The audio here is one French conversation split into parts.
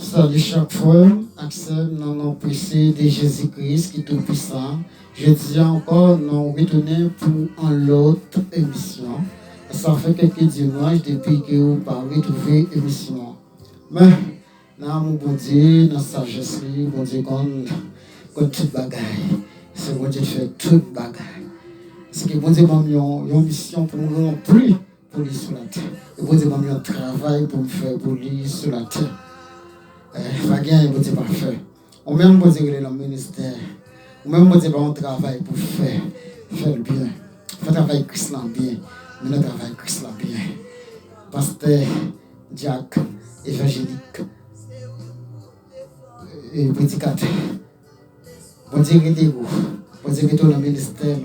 Salut chaque fois, accès dans le nom précieux de Jésus-Christ qui est tout puissant. Je dis encore, nous retournons pour une autre émission. Ça fait quelques dimanches depuis que vous parlez trouver émission. Mais, dans mon bon Dieu, dans la sagesse, bon Dieu, comme toute bagaille. C'est bon Dieu qui fait toute bagaille. C'est que bon Dieu m'a mis une mission pour me remplir pour lui sur la terre. Et bon Dieu m'a mis un travail pour me faire pour lui sur la terre. Fagien, bon Dieu pas fait. On même bon Dieu dans le ministère. On même bon Dieu pas un travail pour faire le bien. Faire travail Christ là bien. Mais le travail Christ là bien. Pasteur, Jack, évangélique et prédicateur. Bon Dieu qui est vous. Bon Dieu qui est dans le ministère.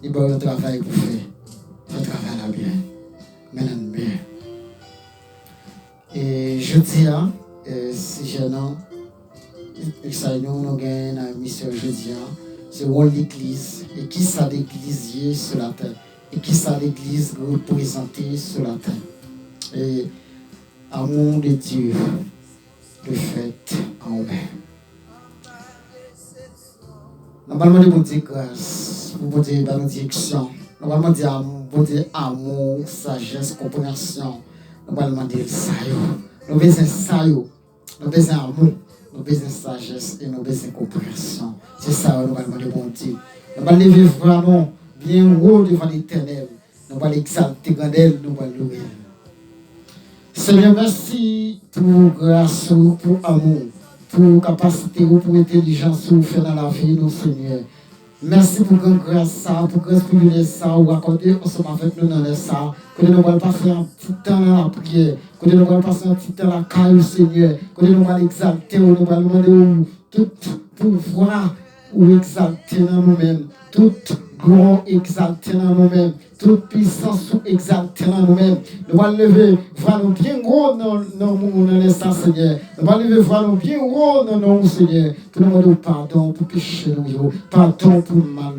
Il va un travail pour faire. Faire le travail là bien. Maintenant bien. Et je dis si j'ai non, nous avons une mission jeudi, c'est l'église. Et qui ça l'église sur la terre? Et qui ça l'église représentée sur la terre? Et amour de Dieu, le fait en main. Normalement, nous avons dit grâce, nous avons dit bénédiction, nous avons dit amour, sagesse, compréhension, nous avons dit ça. Nous avons besoin de ça. Nous avons besoin d'amour, nous avons besoin de sagesse et nous avons besoin de compréhension. C'est ça que nous allons demander bon Dieu. Nous allons lever vraiment bien haut devant l'Éternel. Nous allons l'exalter quand elle, nous allons louer. Seigneur, merci pour grâce, pour amour, pour capacité, pour intelligence, pour faire dans la vie, nous Seigneur. Merci pour grâce, pour grâce privilège, ou accorder ensemble avec nous dans ça. Que nous allons passer un petit temps dans la prière. Que nous allons passer un petit temps dans la caille, Seigneur. Que nous allons exalter, nous allons demander tout pouvoir ou exalter dans nous-mêmes. Toute gloire exalter dans nous-mêmes. Toute puissance exalter dans nous-mêmes. Nous allons lever, voir nous bien gros dans l'instant, Seigneur. Nous allons lever, voir nous bien gros dans nous, Seigneur. Pour nous demander pardon pour péché, pardon pour mal,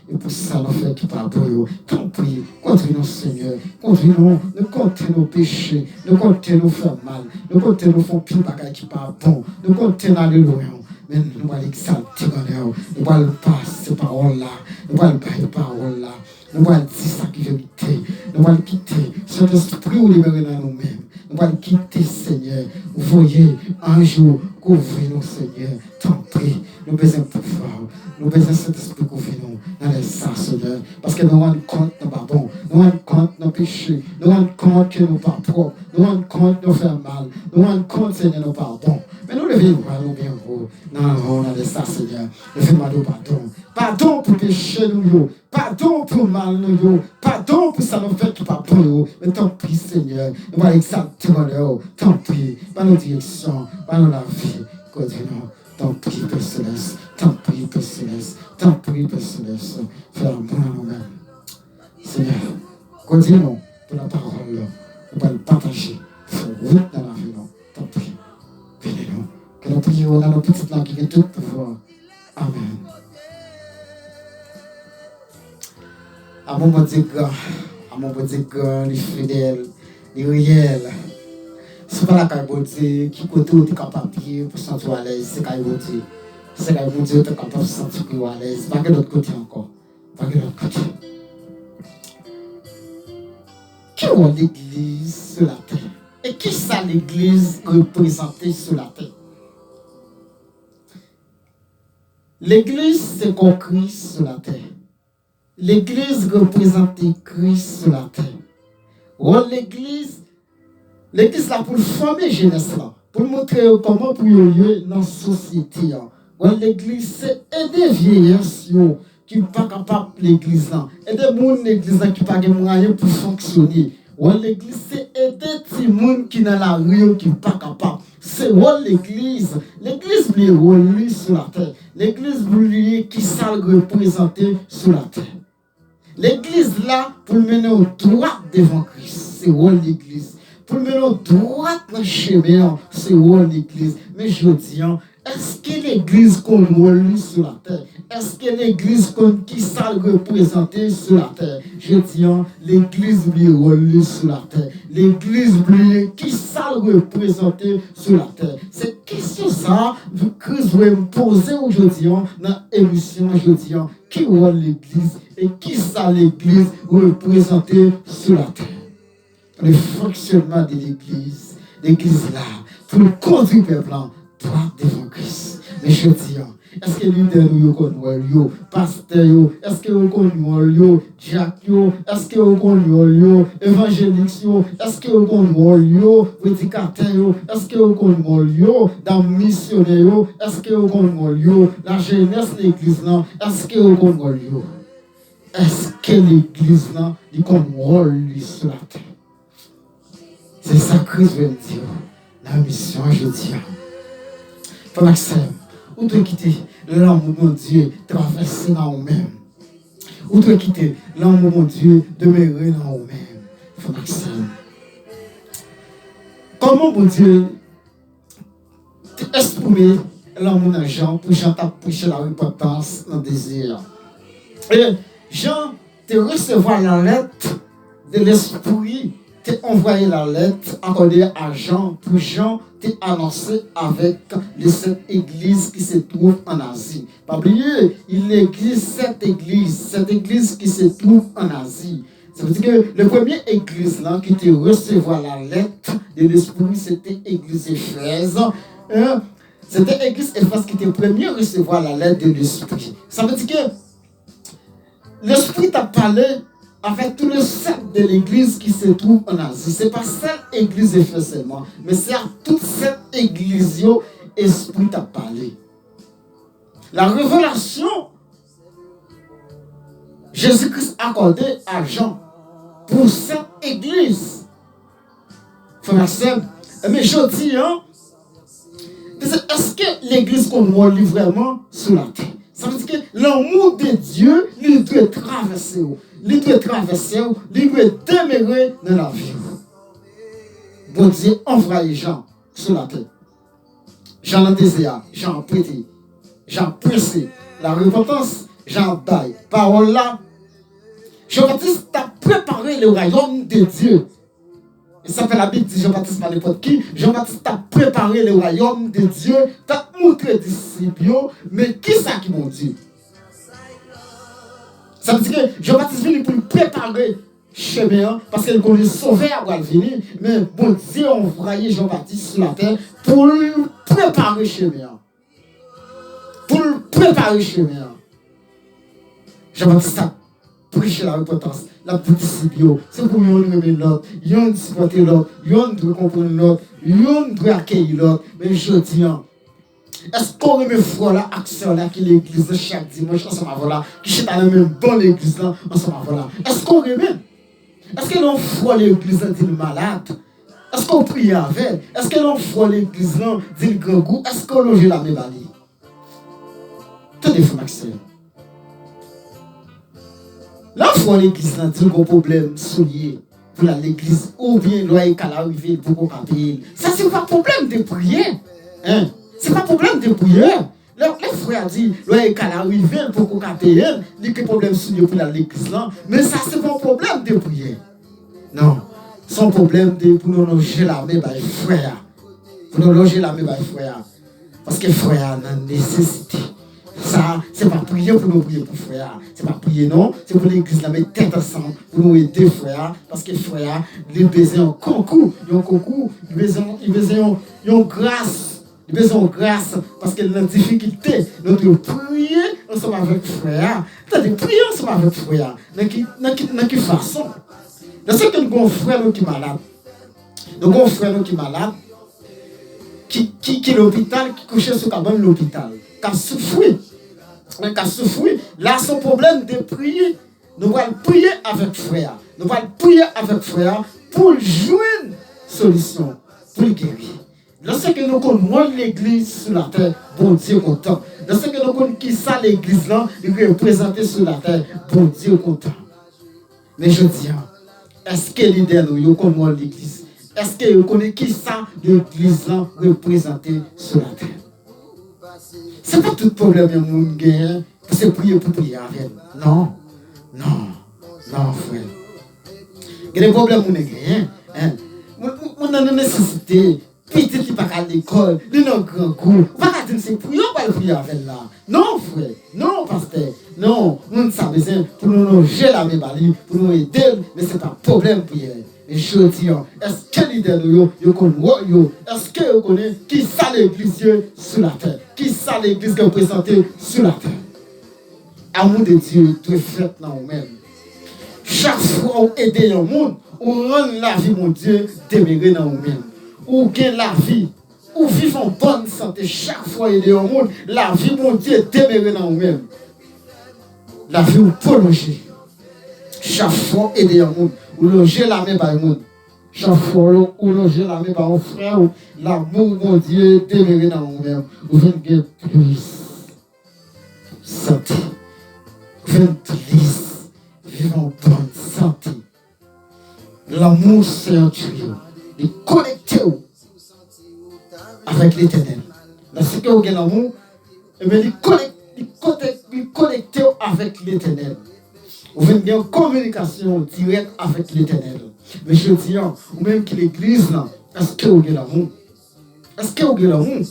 et pour ça, nous faisons tout pardon. Tant pis, contre nous, Seigneur. Contre nous comptons nos péchés. Nous comptons nous faire mal. Nous comptons nous faire pire bagaille qui pas bon. Nous comptons aller loin. Mais nous allons exalter nous allons passer parole là. Nous allons parler parole là. Nous allons dire ça qui est vérité. Nous allons quitter cet esprit ou libérer dans nous-mêmes. Nous allons quitter, Seigneur. Vous voyez, un jour, couvrir-nous, Seigneur. Tant pis, nous besoin de pouvoir. Nous besoin de cet esprit couvrir-nous dans les sangs, Seigneur. Parce que nous rendons compte que nous pas bon. Nous rendons compte de nos péchés. Nous rendons compte que nous ne sommes pas propres. Nous rendons compte que nous faisons mal. Nous rendons compte, Seigneur, que nous pas bon. Mais nous levons nous bien haut. Non, dans les sangs, Seigneur. Levez-moi nous pardon. Pardon pour péché nous. Pardon pour mal nous. Pardon pour ça nous fait tout pas bon. Mais tant pis, Seigneur. Nous allons exalter nous. Tant pis. Par nos directions. Par la vie. Continue. Tant pis, Père Céleste. Tant pis, Père Céleste. Tant pis, Père Céleste. Fais un bon à nous-mêmes. Seigneur, continuons pour la parole. Nous allons partager. Faire route dans la vie. Tant pis. Bénis-nous. Que nous prions dans nos petites langues qui ont tout pouvoir. Amen. À mon bon Dieu, les fidèles, les réels. C'est pas la caille bon Dieu qui côté où tu es capable de pour sentir à l'aise. C'est caille bon Dieu. C'est caille bon Dieu tu es capable de sentir à l'aise. Pas que l'autre côté encore. Pas que l'autre côté. Qui est l'église sur la terre? Et qui ça l'église représentée sur la terre? L'église, c'est comme Christ sur la terre. L'église représente Christ sur la terre. L'église là pour former jeunesse là, pour montrer comment pour y dans la société. L'église, c'est aider vieillards qui ne sont pas capables de l'église là. Aider les gens l'église là qui n'ont pas de moyens pour fonctionner. l'église, c'est aider les gens qui sont dans la rue, qui ne sont pas capables. C'est l'église. L'église est reliée sur la terre. L'église est qui s'est représentée sur la terre. L'église là, pour le mener au droit devant Christ, c'est l'église. Pour le mener au droit dans le chemin, c'est l'église. Mais je dis, est-ce que l'église qu'on relie sur la terre? Est-ce que l'église qui s'est représentée sur la terre? Je dis, l'église est relie sur la terre. L'église qui s'est représentée sur la terre. C'est question ça que je vais me poser aujourd'hui dans l'émission aujourd'hui. Qui est l'église et qui s'est l'église représentée sur la terre? Le fonctionnement de l'église là, pour le conduire le peuple, droit devant Christ. Mais je dis, est-ce que leader nous connaît, pasteur, est-ce que vous connaissez, Jack, est-ce que vous connaissez, évangéliste, est-ce que vous connaissez, prédicateur, est-ce que vous connaissez, dans missionnaire, est-ce que vous connaissez, la jeunesse de l'église, est-ce que vous connaissez, est-ce que l'église là, il connaît sur la terre? C'est ça que je veux dire. La mission, je dis. Frère Maxime, où tu quitter l'amour de Dieu, traverser dans nous-mêmes. Où tu quitter l'amour de Dieu, demeurer dans nous-mêmes. Frère Maxime. Comment, bon Dieu, exprimer l'amour de Jean pour Jean t'approcher la repentance dans le désir? Et Jean te recevoir la lettre de l'esprit. Tu as envoyé la lettre accordée à Jean pour Jean t'es annoncé avec les 7 églises qui se trouvent en Asie. Pas oublier, il existe 7 églises qui se trouvent en Asie. Ça veut dire que la première église là, qui te recevoir la lettre de l'esprit, c'était l'église Éphèse. C'était l'église Éphèse qui était première à recevoir la lettre de l'esprit. Ça veut dire que l'esprit t'a parlé avec tout le cercle de l'église qui se trouve en Asie. Ce n'est pas cette église Éphèse seulement, mais c'est à toute cette église où l'esprit t'a parlé. La révélation, Jésus-Christ a accordé à Jean pour cette église. Frère Sam, mais je dis, est-ce que l'église qu'on voit vraiment sur la terre? Ça veut dire que l'amour de Dieu, il doit traverser. Il doit traverser, il doit demeurer dans la vie. Bon Dieu, envoyez Jean sur la terre. Jean le désir, Jean prêté, Jean pressé. La repentance, Jean baille. Parole là, Jean-Baptiste a préparé le royaume de Dieu. Et ça fait la Bible dit Jean-Baptiste par n'importe qui. Jean-Baptiste a préparé le royaume de Dieu, t'a montré disciples, mais qui ça qui mon Dieu? Ça veut dire que Jean-Baptiste vient pour préparer le chemin, parce qu'il connaît sauver à venir, mais bon Dieu a envoyé Jean-Baptiste sur la terre pour préparer le chemin. Pour préparer le chemin. Jean-Baptiste a prêché la repentance. La petite bio, c'est pour nous aimer l'autre, nous supporter l'autre, nous doit comprendre l'autre, nous doit accueillir l'autre. Mais je dis, est-ce qu'on remet foi là, action là, qui l'église chaque dimanche ensemble avec là, qui chante dans la même bonne l'église là, ensemble avec là? Est-ce qu'on remet? Est-ce que l'on foi l'église là, dit le malade? Est-ce qu'on prie avec? Est-ce que l'on foi l'église là, dit le grand goût? Est-ce qu'on loge la même année? Tenez, frère Maxime. Là, faut l'église, là, dit un gros problème soulier pour l'église, ou bien loyer qu'à l'arrivée pour qu'on paye. Ça, c'est pas problème de prier. Hein? C'est pas problème de prier. Les frères disent, loyer qu'à l'arrivée pour qu'on paye, il y a un problème soulier pour l'église, là. Mais ça, c'est pas un problème de prier. Non. C'est un problème de pour nous loger la main, frère. Pour nous loger la main, frère. Parce que frère a une nécessité. Ça, c'est pas prier pour nous prier pour frère. C'est pas prier, non. C'est pour l'église la mettre tête ensemble pour nous aider frère. Parce que frère, il a besoin d'un concours. Il a un concours, il a besoin d'une grâce. Il a besoin de grâce parce qu'il a une difficulté. Nous devons prier ensemble avec frère. C'est-à-dire prier ensemble avec frère. Dans quelle façon? Dans ce que nous avons un frère qui est malade. Nous avons un frère qui est malade. Qui est l'hôpital, qui couche sur cabane de l'hôpital. Qui a souffert. Là, son problème de prier. Nous allons prier avec frère. Nous allons prier avec frère pour joindre solution, pour guérir. Lorsque nous connaissons l'église sur la terre, bon Dieu content. Lorsque nous connaissons qui ça l'église là, il est représenté sur la terre, bon Dieu content. Mais je dis, est-ce que leader nous connaissons l'église? Est-ce que vous connaissez qui ça l'église là représentée sur la terre? Ce n'est pas tout problème que nous gagnons pour se prier pour prier avec. Non, frère. Il y a des problèmes que nous gagnons. On a une nécessité. Petit qui va à l'école, il y a un grand groupe. On va pas dire c'est pour nous pas le prier avec là. Non, frère. Non, pasteur. Non, nous sommes besoin pour nous loger la même balie, pour nous aider, mais ce n'est pas un problème pour eux. Et je dis, est-ce que l'idée de nous, est-ce que vous connaissez qui ça l'église sur la terre? Qui ça l'église représentée sur la terre? Amour de Dieu, tout est fait dans nous-mêmes. Chaque fois on aide le monde, on rend la vie, mon Dieu, demeurer dans nous-mêmes. Ou gagne la vie, ou vivre en bonne santé. Chaque fois il est au monde, la vie, mon Dieu, demeurer dans nous-mêmes. La vie ou prolonger. Chaque fois aider au monde, ou loger la main par le monde. Chaque fois ou loger la main par un frère, l'amour, mon Dieu, demeurer dans nous-mêmes. Ou venez plus santé. Venez plus vivre en bonne santé. L'amour, c'est un tuyau. De connecter avec l'éternel. Lorsque vous avez l'amour, il connecter avec l'éternel. Vous avez une communication directe avec l'éternel. Mais je dis, ou même que l'église, est-ce que vous avez l'amour? Est-ce que vous avez l'amour?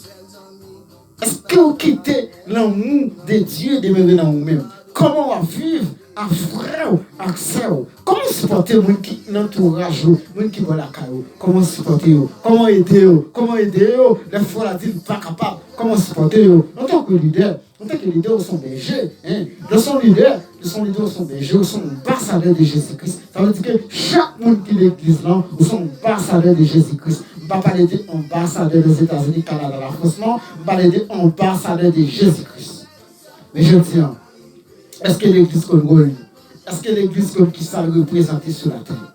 Est-ce que vous quittez l'amour de Dieu de demeurer dans vous-même? Comment on va vivre à frère, à sœur? Comment supporter les gens qui l'entourage, les gens qui vont la caillou? Comment supporter? Comment aider? Comment aider? Les fois la dit pas capable. Comment supporter? En tant que leader, ils sont bergers. Ils sont leaders, ils sont bergers, ils sont ambassadeurs de Jésus-Christ. Ça veut dire que chaque monde qui est l'église là, ils sont ambassadeurs de Jésus-Christ. Je ne vais pas parler d'ambassadeurs des États-Unis, Canada, la France, non. Je vais parler d'ambassadeurs de Jésus-Christ. Mais je dis, est-ce que l'église comme rôle? Est-ce que l'église comme qui ça représentée sur la terre?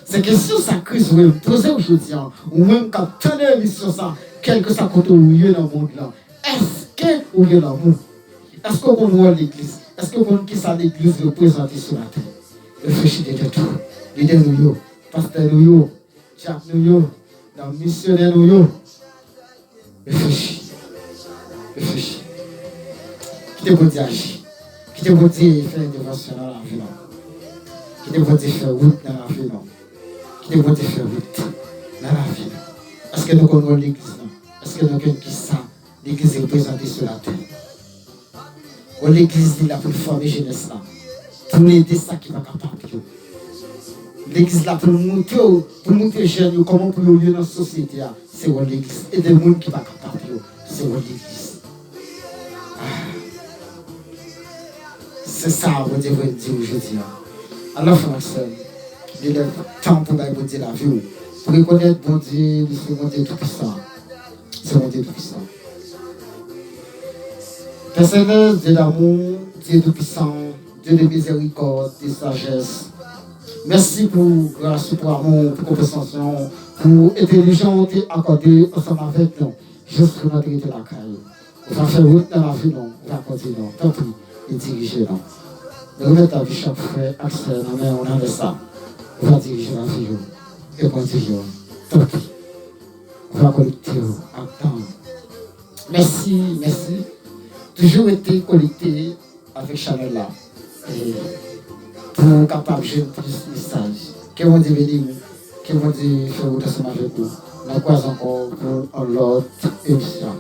C'est question ça Christ vous poser aujourd'hui, ou même quand tenez mission ça, quel que soit côté où il y a dans le monde là. Est-ce que vous avez l'amour? Est-ce qu'on voit l'église? Est-ce que vous qui ça l'église représentée sur la terre? Réfléchissez de tout. Leader nous, pasteur nous, diacre nous, missionnaire nous. Réfléchissez. Qui te peut dire agir? Qui te peut dire faire intervention dans la vie? Qui te peut dire faire route dans la vie? Qui te peut dire faire route dans la vie? Est-ce que nous connaissons l'église? Est-ce que nous connaissons qui ça? L'église est représentée sur la terre. L'église est là pour former jeunesse là. Pour aider ça qui va capable. L'église là pour montrer les jeunes comment pour vivre dans la société. C'est l'église. Et des gens qui va capable. C'est l'église. C'est ça, vous devez dire aujourd'hui. Alors, frère, il est temps pour vous dire la vie. Pour reconnaître bon Dieu, c'est mon Dieu tout-puissant. C'est mon Dieu tout-puissant. Père Seigneur, Dieu d'amour, Dieu tout-puissant, Dieu de miséricorde, de sagesse. Merci pour grâce, pour amour, pour compréhension, pour intelligence accordée ensemble avec nous. Juste pour notre été la caille. On va faire route dans la vie, non. On va continuer, tant pis, et diriger, non. Nous remettons la vie chaque frère, accès, non, mais on a de ça. On va diriger la vie, et continuer, tant pis. On va collecter, attendre. Merci. Toujours été connecté avec Chanel là. Et pour capable de jouer plus de messages. Que vous dites béni, que vous dites faire votre ensemble avec vous. Nous croisons encore pour l'autre émission.